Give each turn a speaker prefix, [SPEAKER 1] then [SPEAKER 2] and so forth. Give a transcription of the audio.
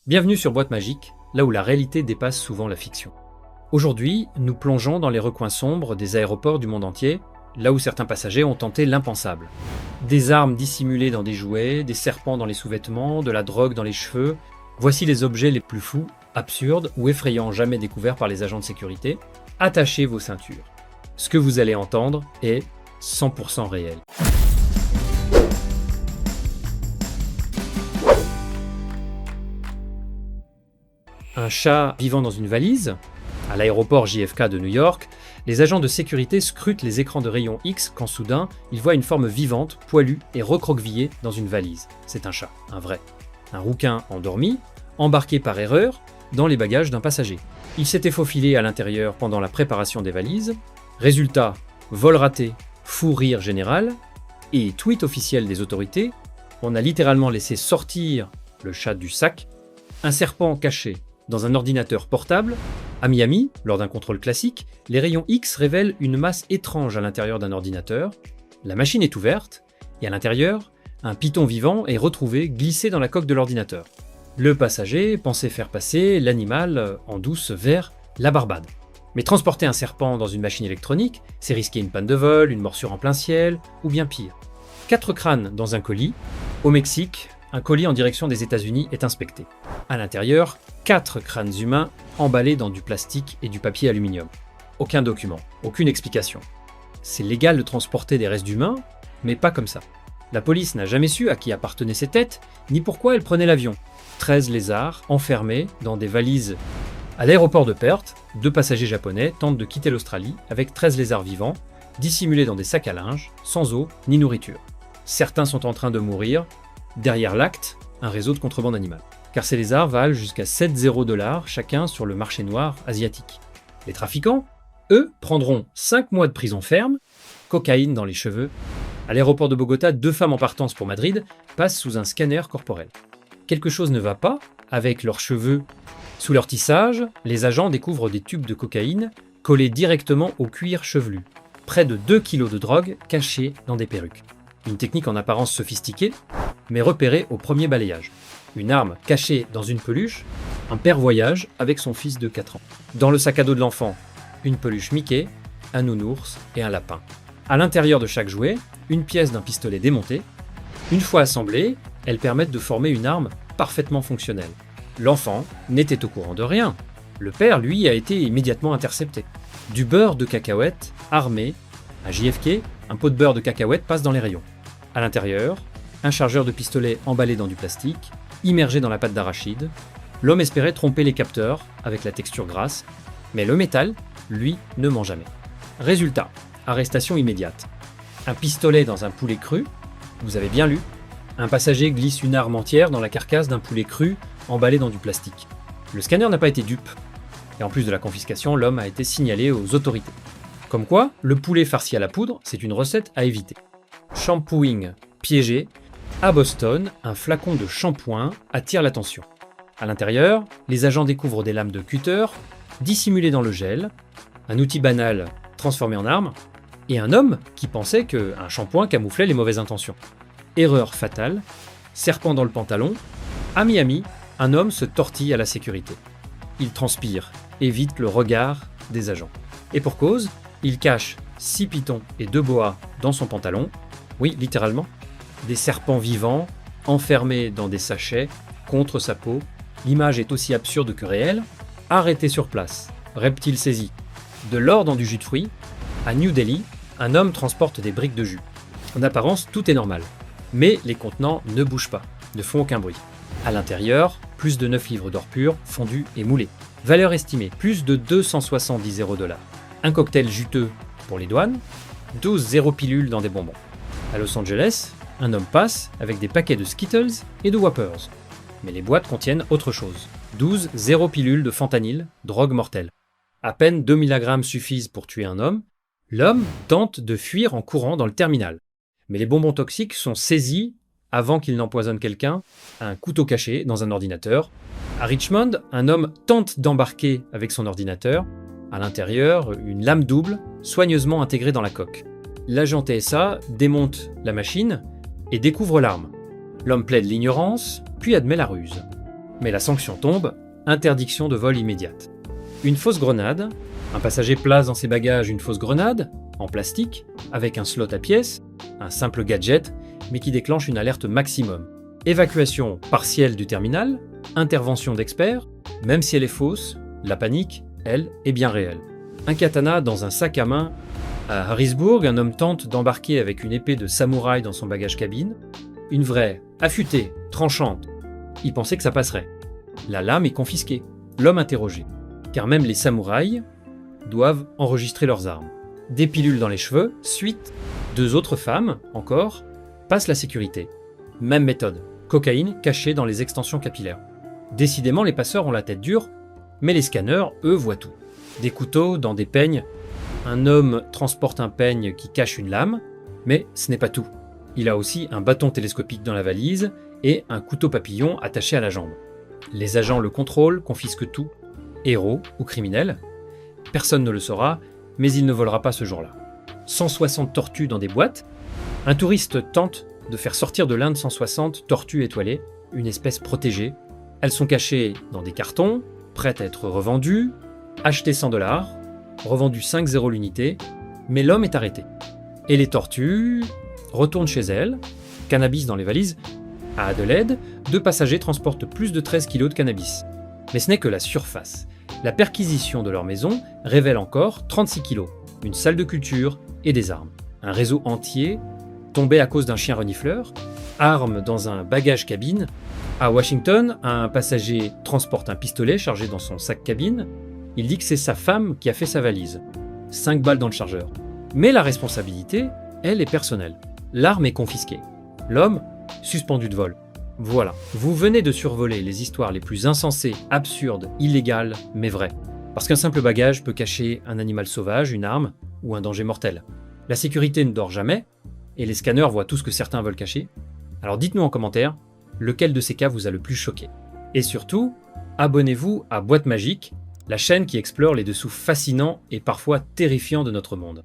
[SPEAKER 1] Bienvenue sur Boîte Magique, là où la réalité dépasse souvent la fiction. Aujourd'hui, nous plongeons dans les recoins sombres des aéroports du monde entier, là où certains passagers ont tenté l'impensable. Des armes dissimulées dans des jouets, des serpents dans les sous-vêtements, de la drogue dans les cheveux, voici les objets les plus fous, absurdes ou effrayants jamais découverts par les agents de sécurité. Attachez vos ceintures. Ce que vous allez entendre est 100% réel. Un chat vivant dans une valise. À l'aéroport JFK de New York, les agents de sécurité scrutent les écrans de rayons X quand soudain, ils voient une forme vivante, poilue et recroquevillée dans une valise. C'est un chat, un vrai. Un rouquin endormi, embarqué par erreur dans les bagages d'un passager. Il s'était faufilé à l'intérieur pendant la préparation des valises. Résultat, vol raté, fou rire général, et tweet officiel des autorités, on a littéralement laissé sortir le chat du sac, un serpent caché dans un ordinateur portable. À Miami, lors d'un contrôle classique, les rayons X révèlent une masse étrange à l'intérieur d'un ordinateur. La machine est ouverte, et à l'intérieur, un python vivant est retrouvé glissé dans la coque de l'ordinateur. Le passager pensait faire passer l'animal en douce vers la Barbade. Mais transporter un serpent dans une machine électronique, c'est risquer une panne de vol, une morsure en plein ciel, ou bien pire. 4 crânes dans un colis. Au Mexique, un colis en direction des États-Unis est inspecté. À l'intérieur, 4 crânes humains emballés dans du plastique et du papier aluminium. Aucun document, aucune explication. C'est légal de transporter des restes d'humains, mais pas comme ça. La police n'a jamais su à qui appartenaient ces têtes, ni pourquoi elles prenaient l'avion. 13 lézards enfermés dans des valises. À l'aéroport de Perth, 2 passagers japonais tentent de quitter l'Australie avec 13 lézards vivants, dissimulés dans des sacs à linge, sans eau ni nourriture. Certains sont en train de mourir. Derrière l'acte, un réseau de contrebande animale. Car ces lézards valent jusqu'à 7,0 $ chacun sur le marché noir asiatique. Les trafiquants, eux, prendront 5 mois de prison ferme, cocaïne dans les cheveux. À l'aéroport de Bogota, 2 femmes en partance pour Madrid passent sous un scanner corporel. Quelque chose ne va pas avec leurs cheveux. Sous leur tissage, les agents découvrent des tubes de cocaïne collés directement au cuir chevelu. Près de 2 kilos de drogue cachés dans des perruques. Une technique en apparence sophistiquée, mais repérée au premier balayage. Une arme cachée dans une peluche, un père voyage avec son fils de 4 ans. Dans le sac à dos de l'enfant, une peluche Mickey, un nounours et un lapin. À l'intérieur de chaque jouet, une pièce d'un pistolet démonté. Une fois assemblées, elles permettent de former une arme parfaitement fonctionnelle. L'enfant n'était au courant de rien. Le père, lui, a été immédiatement intercepté. Du beurre de cacahuète armé. À JFK, un pot de beurre de cacahuète passe dans les rayons. À l'intérieur, un chargeur de pistolet emballé dans du plastique, immergé dans la pâte d'arachide. L'homme espérait tromper les capteurs avec la texture grasse, mais le métal, lui, ne ment jamais. Résultat, arrestation immédiate. Un pistolet dans un poulet cru, vous avez bien lu. Un passager glisse une arme entière dans la carcasse d'un poulet cru emballé dans du plastique. Le scanner n'a pas été dupe. Et en plus de la confiscation, l'homme a été signalé aux autorités. Comme quoi, le poulet farci à la poudre, c'est une recette à éviter. Shampooing piégé. À Boston, un flacon de shampoing attire l'attention. À l'intérieur, les agents découvrent des lames de cutter dissimulées dans le gel, un outil banal transformé en arme, et un homme qui pensait qu'un shampoing camouflait les mauvaises intentions. Erreur fatale, serpent dans le pantalon. À Miami, un homme se tortille à la sécurité. Il transpire, évite le regard des agents. Et pour cause, il cache 6 pythons et 2 boas dans son pantalon. Oui, littéralement. Des serpents vivants, enfermés dans des sachets, contre sa peau. L'image est aussi absurde que réelle. Arrêté sur place, reptile saisi. De l'or dans du jus de fruits. À New Delhi, un homme transporte des briques de jus. En apparence, tout est normal. Mais les contenants ne bougent pas, ne font aucun bruit. À l'intérieur, plus de 9 livres d'or pur, fondu et moulé. Valeur estimée, plus de 270,0 $. Un cocktail juteux pour les douanes, 12 zéro pilules dans des bonbons. À Los Angeles, un homme passe avec des paquets de Skittles et de Whoppers. Mais les boîtes contiennent autre chose. 12 zéro pilules de fentanyl, drogue mortelle. À peine 2 mg suffisent pour tuer un homme. L'homme tente de fuir en courant dans le terminal. Mais les bonbons toxiques sont saisis avant qu'il n'empoisonne quelqu'un, un couteau caché dans un ordinateur. À Richmond, un homme tente d'embarquer avec son ordinateur. À l'intérieur, une lame double, soigneusement intégrée dans la coque. L'agent TSA démonte la machine et découvre l'arme. L'homme plaide l'ignorance, puis admet la ruse. Mais la sanction tombe, interdiction de vol immédiate. Une fausse grenade, un passager place dans ses bagages une fausse grenade, en plastique, avec un slot à pièces, un simple gadget, mais qui déclenche une alerte maximum. Évacuation partielle du terminal, intervention d'experts, même si elle est fausse, la panique, elle, est bien réelle. Un katana dans un sac à main. À Harrisburg, un homme tente d'embarquer avec une épée de samouraï dans son bagage cabine. Une vraie, affûtée, tranchante. Il pensait que ça passerait. La lame est confisquée, l'homme interrogé. Car même les samouraïs doivent enregistrer leurs armes. Des pilules dans les cheveux, suite, 2 autres femmes, encore, passent la sécurité. Même méthode, cocaïne cachée dans les extensions capillaires. Décidément, les passeurs ont la tête dure, mais les scanners, eux, voient tout. Des couteaux dans des peignes. Un homme transporte un peigne qui cache une lame, mais ce n'est pas tout. Il a aussi un bâton télescopique dans la valise et un couteau papillon attaché à la jambe. Les agents le contrôlent, confisquent tout. Héros ou criminel. Personne ne le saura, mais il ne volera pas ce jour-là. 160 tortues dans des boîtes. Un touriste tente de faire sortir de l'Inde 160 tortues étoilées, une espèce protégée. Elles sont cachées dans des cartons, prêtes à être revendues, achetées $100, revendues 5 € l'unité, mais l'homme est arrêté. Et les tortues retournent chez elles, cannabis dans les valises. À Adelaide, 2 passagers transportent plus de 13 kg de cannabis. Mais ce n'est que la surface. La perquisition de leur maison révèle encore 36 kg, une salle de culture et des armes. Un réseau entier tombé à cause d'un chien renifleur, armes dans un bagage cabine. À Washington, un passager transporte un pistolet chargé dans son sac cabine. Il dit que c'est sa femme qui a fait sa valise. 5 balles dans le chargeur. Mais la responsabilité, elle, est personnelle. L'arme est confisquée. L'homme, suspendu de vol. Voilà, vous venez de survoler les histoires les plus insensées, absurdes, illégales, mais vraies. Parce qu'un simple bagage peut cacher un animal sauvage, une arme ou un danger mortel. La sécurité ne dort jamais, et les scanners voient tout ce que certains veulent cacher. Alors dites-nous en commentaire, lequel de ces cas vous a le plus choqué. Et surtout, abonnez-vous à Boîte Magique, la chaîne qui explore les dessous fascinants et parfois terrifiants de notre monde.